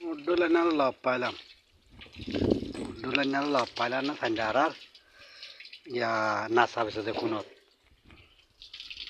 Udulan lop palam. Udulan lop palam na sanjarar. Ya nasa bisa de kunot.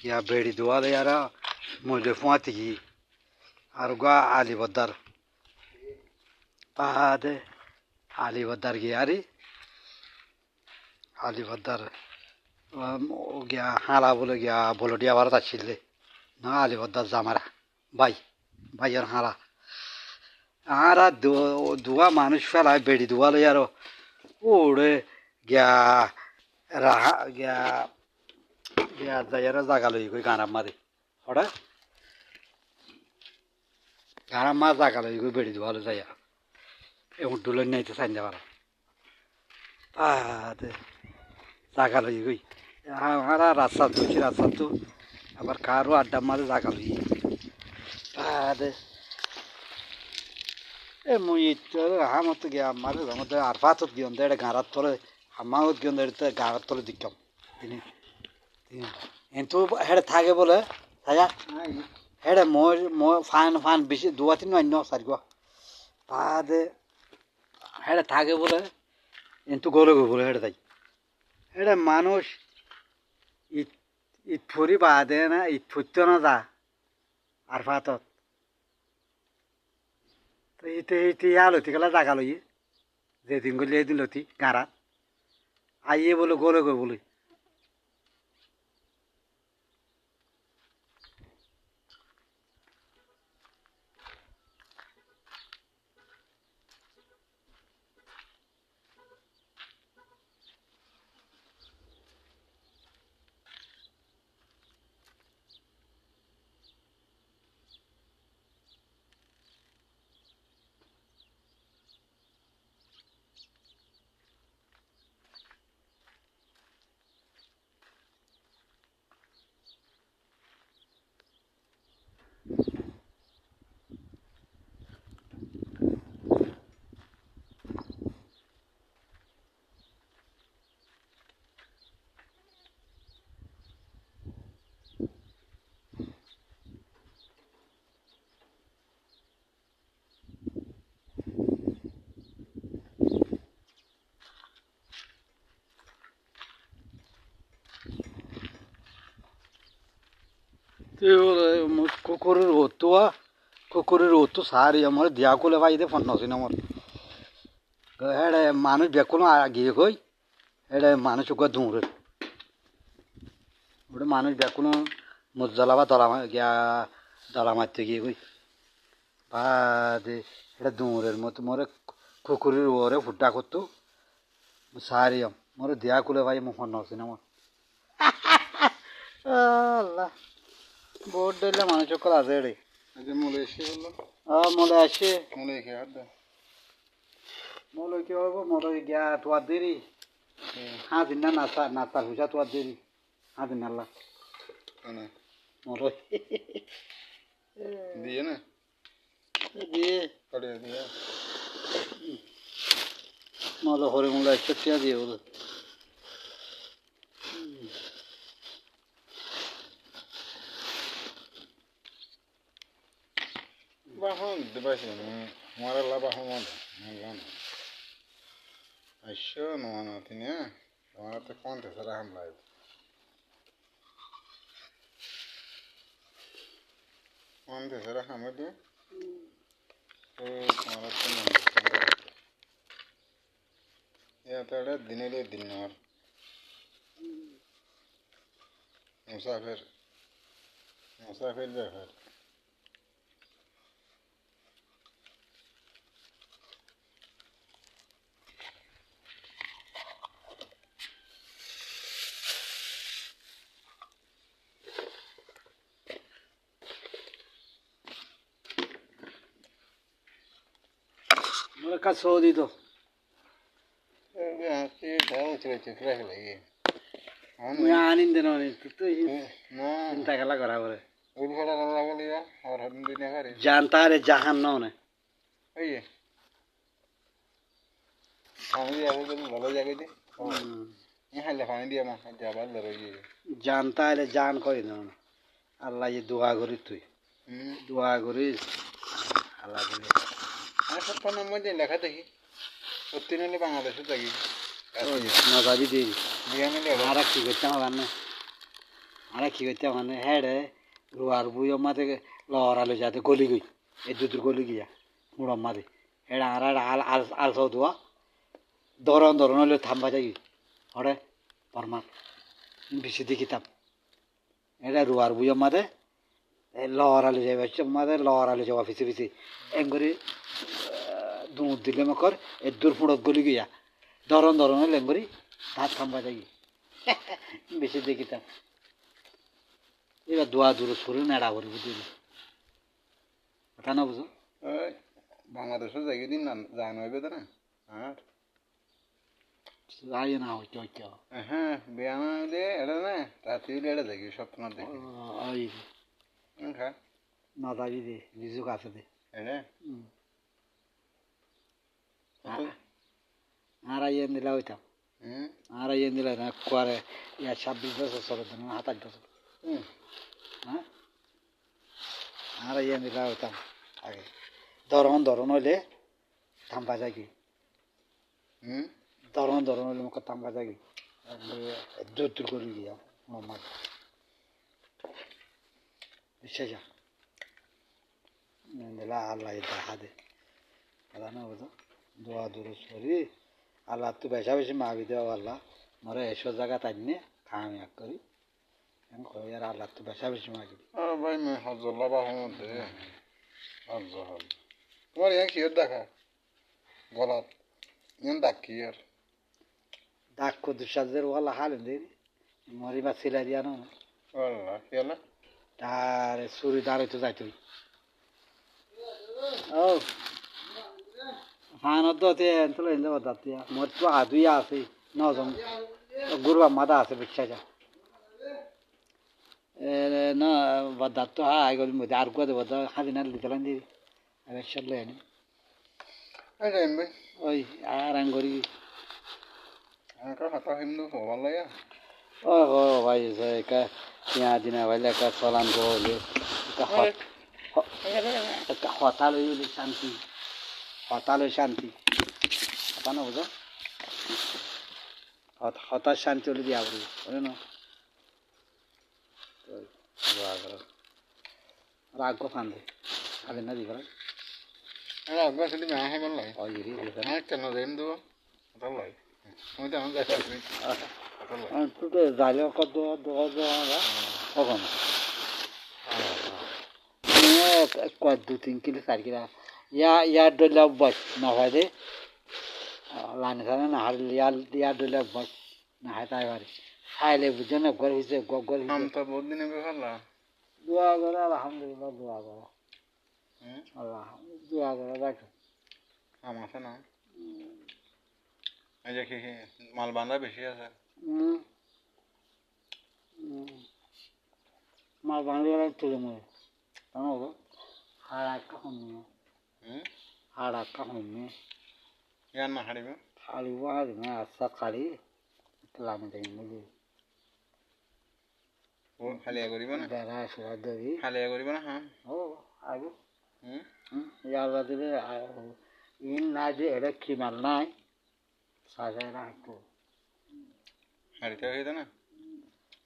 Ya bedi dua de yara muje fuatigi. Arga ali badar. Pahade ali badar giyari. Ali badar. Gya hala bolo gya bolo dia warta chille. Na ali badar zamara. Bayar hala. Ara dua মানুষ ফেলায় বেড়ি দুয়ালো ইয়ারো ওড়ে গিয়া রাহা গিয়া গিয়া যাইয়ারা Zagallo কই গারাম মারে ওড়া গারাম মা জাগালো কই বেড়ি দুয়ালো যাইয়া এ উড্ডুলো নাইতে সাইন যাবার আদে জাগালো কই আমরা রাস্তা তো আবার কারো আড্ডা মারে জাগালো আদে মুই হামত গিয়া মারে মধ্যে আর পাতত গিয়ে এটা গাঁড়ার তলে হামাওত গিয়ে এটা গাঁড়ার তলে দিকাম তিনি কিন্তু হেড়ে থাকে বলে থাকা হেড়ে মই ফান বেশি দুয়া তিন অন্য সারি গো বাদে হেড়ে থাকে বলে কিন্তু গলে গো বলে হেড়ে তাই হেড়ে মানুষ ইট ফুরি বাদে না ইট ফুটতে না যা আর পাতত ইতে আলতি গেলা জাগা লই যেদিন গলি এদিন লতি গাঁড়াত আইয়ে বলে গলে গো বলে কুকুরের হতো সারি আমার দিয়া কোলে ভাই দে ফোন নছিন আমার হেডে মানুষ বেকুনো গিয়ে কই হেডে মানুষ দৌড়ে ওটা মানুষ বেকুনো মজ্জালা বা গিয়া দলা মারতে গিয়ে কই বাদে এটা দৌড়ের মতো মরে কুকুরের ওরে ফুটা করতো সারি মরে দিয়া কোলে ভাই আমার ফোন নছিন আমার আল্লাহ বোর্ড দিলে মানুষ কল আছে রে মলে এসে বললো মলে আসে মলে খেয়ে হাত দেয় মলে কি হবো মলে গিয়া তোয়ার দেরি হাঁ দিন না নাচা হুসা তোয়ার দেরি হাঁ দিন আল্লাহ মলে দিয়ে না দিয়ে কাটিয়ে দিয়ে মলে হরে মলে একটা টিয়া দিয়ে বলে বাহন দিবাইছে মারা বাহন মন আইসো নয় তিনি তোমার তো কোন দেশের হামলা কোন দেশের হামলা দিয়ে তো তোমার তো দিনে দিন নেওয়ার মুসাফির ব্যাপার মলে কাজ সৌদি তো আনিন দেন তুই চিন্তা খেলা করা করে জানতা রে জাহান না ভালো জায়গায় পানি দিয়ে মা যাবার লড়াই জানতা রে জান করি না আল্লাহ দোয়া করি তুই দোয়া করিস আল্লাহ স্বপ্নের মধ্যে লেখা দেখি সত্যি নাহলে বাংলাদেশে থাকি নজাবি দিই বিয়ানে আর কি করতে হবে না আর কি করতে হবে না হ্যাঁ রে রুয়ার বুই মাঝে লড়ালো যাতে গলি গই এই দুধের গলি গিয়া মুড়ার মাঝে এটা আর আল আল আল সব দোয়া ধরন ধরন হলে থামবা যাই হরে পরমার বেশি দেখিতাম এটা রুয়ার বুইয়ের মাঝে লড়ালো যাবে মাঝে লড়ালো যাওয়া পিছিয়ে পিছিয়ে এক করে দুধ দিলে মকর এই দূর ফুড়ক গলি গিয়া ধরন ধরন হলে এক করে ভাত থামবা যাই বেশি দেখিতাম এবার দোয়া দূর সরে নেড়া করি বুঝলি ওটা না বুঝো বাংলাদেশে যাই দিন জান হইবে তো না আর যাই না হইতে হইতে হ্যাঁ বিয়ানা হইলে এটা না রাত্রি হইলে এটা দেখি স্বপ্ন দেখি ওই খা না যাবি দে রিজুক আছে দে এটা আর আইয়েন দিলা হইতাম আর আইয়েন দিলা না করে ইয়া 26 বছর চলে দিন 27 বছর হ্যাঁ আর আইয়েন দিলা হইতাম আগে ধরন ধরন হইলে থামবা যাই ধরন ধরন হইলে মুখ থামবা যাই দূর দূর করে গিয়া মোহাম্মদ বিশ্বাস দিলা আল্লাহ দেখা দে কথা না বুঝো দোয়া দূর করি আল্লাহ তো বেশা বেশি মাগি দেওয়া আল্লাহ মরে এসব জায়গা তাই নিয়ে খামি এক করি আর আল্লাহ তো বেশা বেশি মাগি ভাই মে হজল্লা বাহমদে হল তোমার ইয়ান কি দেখা গলাত ইয়ান ডাক কি আর ডাক দুঃসাজের ওয়ালা হাল দে মরি বা সিলাই দিয়া না আল্লাহ কি হলো তার চুরি দাঁড়াই তো যাইতই ও ফানত দতে এন্তলে এনে বদাতিয়া মোর তো আদুইয়া আছে নজন গুরবা মাদা আছে বিশ্বাস না বদাত তো হা আইগল মধ্যে আর কোয়া বদা হাদিনা লিতলান দি আমি চলে আনি আরে এমবে ওই আর আঙ্গরি আকা হাতা হিন্দু হবালয়া ও হো ভাই কা ইয়া দিনা ভাইলে কা সালাম গোলে কা হতালো শান্তি হতালো শান্তি হতা না বুঝো হতার শান্তি হলে দিয়া বলি বুঝো না রাগ ফান্দে খালি না দিবার আরে আগে সেটি মা হে বললাই ওই রে হ্যাঁ কেন দেন দো বললাই আমি তো আমি যাচ্ছি তুই তো যাইলে কত কখন কয় 2-3 কিলো 4 কিলো ইয়ার ডলে অভ্যাস না হয় দে লাইন খানে না হার ইয়ার ডলে অভ্যাস না হয় তাই পারে খাইলে বুঝে না ঘর হয়েছে গল আম তো বহুত দিনে বেফালা দোয়া করে আলহামদুলিল্লাহ দোয়া করে আল্লাহ দোয়া করে দেখো আম আছে না এই যে কি মাল বান্ধা বেশি আছে মাল বাংলা তুলে মরে জানো হাড় একটা হমে হাড় একটা হমে ইয়ান না হারিবে হাড়িব হাড়িবে আচ্ছা খাড়ি লামে যাই বুঝলি ও খালিয়া করিব না বেড়া আসা ধরি খালিয়া করিব না হ্যাঁ ও আগে ইয়ার দিলে ইন না যে এটা কি মাল নাই সাজায় রাখবো হারিতে হইতে না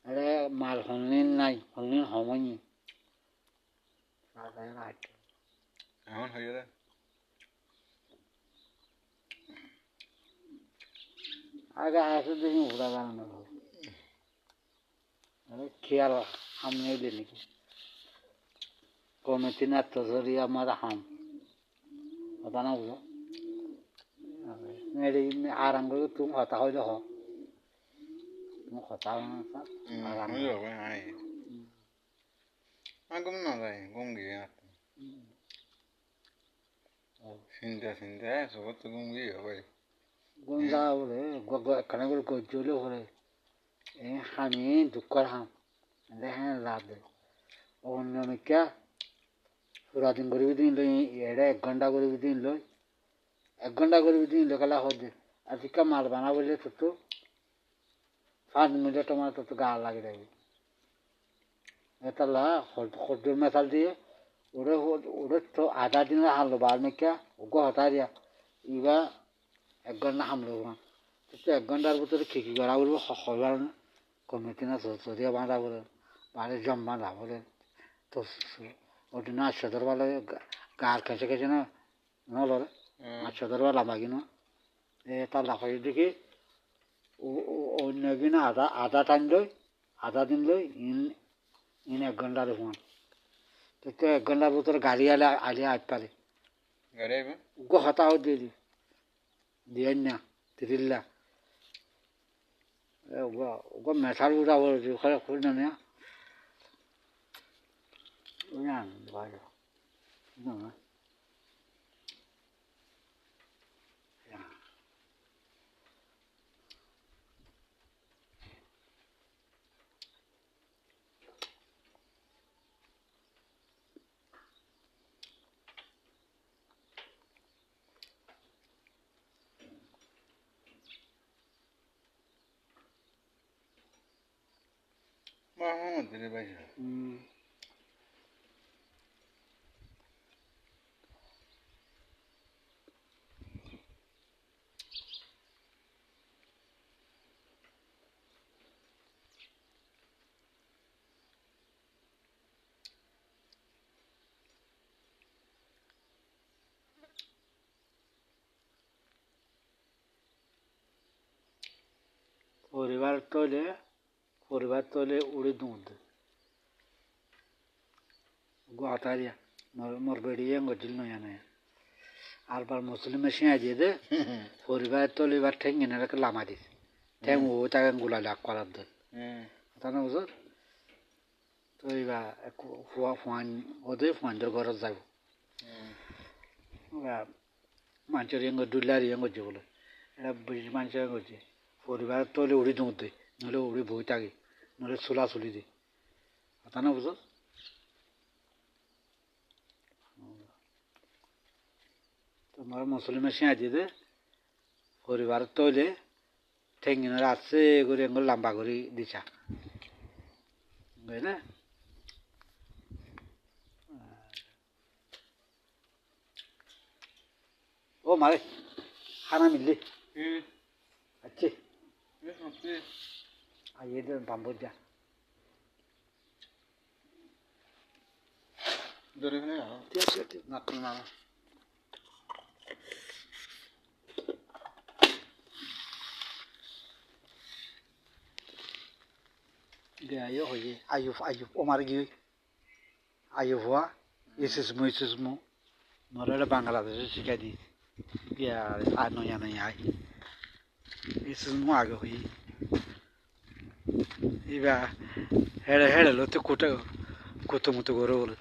এটা মাল হলনিন নাই হলনিন হমনি সাজায় রাখবো এমন হয়ে যায় আগে আসে দেখি ঘোরা বানানো খেয়াল হাম নেই নাকি কমিটি না তো ধরি আমার হাম কথা না বুঝো আর আঙ্গুল তুমি কথা হইলে হ তুমি কথা আমি যাবো আই আগুম না যায় ঘুম গিয়ে চিন্তা চিন্তা সবত তো ঘুম গিয়ে ভাই গুণ যা বলে এখানে করে গজ্জলে করে এই হামি দুঃখর হাম দেখেন লাভ দে অন্য মিকা পুরা দিন করিবি দিন লই এটা 1 ঘন্টা করিবি দিন লই 1 ঘন্টা করিবি দিন লোকালা হদে আর শিক্ষা মাল বানা বললে তো 5 মিনিট তোমার তো গা লাগে যাবে এটা লা খদ্দুর মেশাল দিয়ে ওরে ওরে তো আধা দিন হারলো বার মেকা ওগো হতাই দিয়া ইবা 1 ঘন্টা হামলো তো 1 ঘন্টার ভিতরে কি করা বলবো হবার না কমিটি না সরিয়া বাঁধা বলে বাড়ি জম বাঁধা বলে তো ওটি না সদর বলে গার খেসে খেসে না নলরে সদর বলা মাগি না তার লাফাই দেখি অন্য কিনা আধা টাইম লই আধা দিন লই ইন 1 ঘন্টার হুন তো 1 ঘন্টার ভিতরে গাড়ি আলে আজ পারে গাড়ি আইবে গো হতাও দিয়ে দিয়ে না তিরিল্লা গো মেঠাল উড়া বলছি ওখানে খুঁজ না নেয়া না ভাই না মাহমুদ রে ভাই পরিবার তলে উড়ে দুধ গোয়াতারিয়া মোর বেড়িয়ে গজিল নয়া নয়া আর বার মুসলিমে শিয়া দিয়ে দে পরিবার তলে এবার ঠেঙ্গে না লামা দিস ঠেং ও তাকে গুলা লাগ করার দে তা না বুঝো তো এবার ফুয়ান ওদের ফুয়ানদের ঘরত যাব মানুষের ইয়ে দুলার ইয়ে করছে বলে এটা বেশি মানুষের করছে পরিবার তলে উড়ি দুধ দে নহলে উড়ি বই থাকে নহলে চুলা চুলি দি তা না বুঝো তোমার মুসলিমে শিয়া দিয়ে দে পরিবার তৈলে ঠেঙ্গিনের আসছে করে এগুলো লম্বা করে দিছা বুঝলে ও মারে খানা মিললি আচ্ছা আইয়ে দে বাম্বর যা ঠিক আছে ঠিক না না Gaya hoye ayuf omar gi ayuf wa isismu norele Bangladesh শিখাই দি গিয়া আর নয়া নয়া আই isismu আগে হই ইবা হেড়ে হেড়ে লতে কুটো কুতো মুতো করে বলে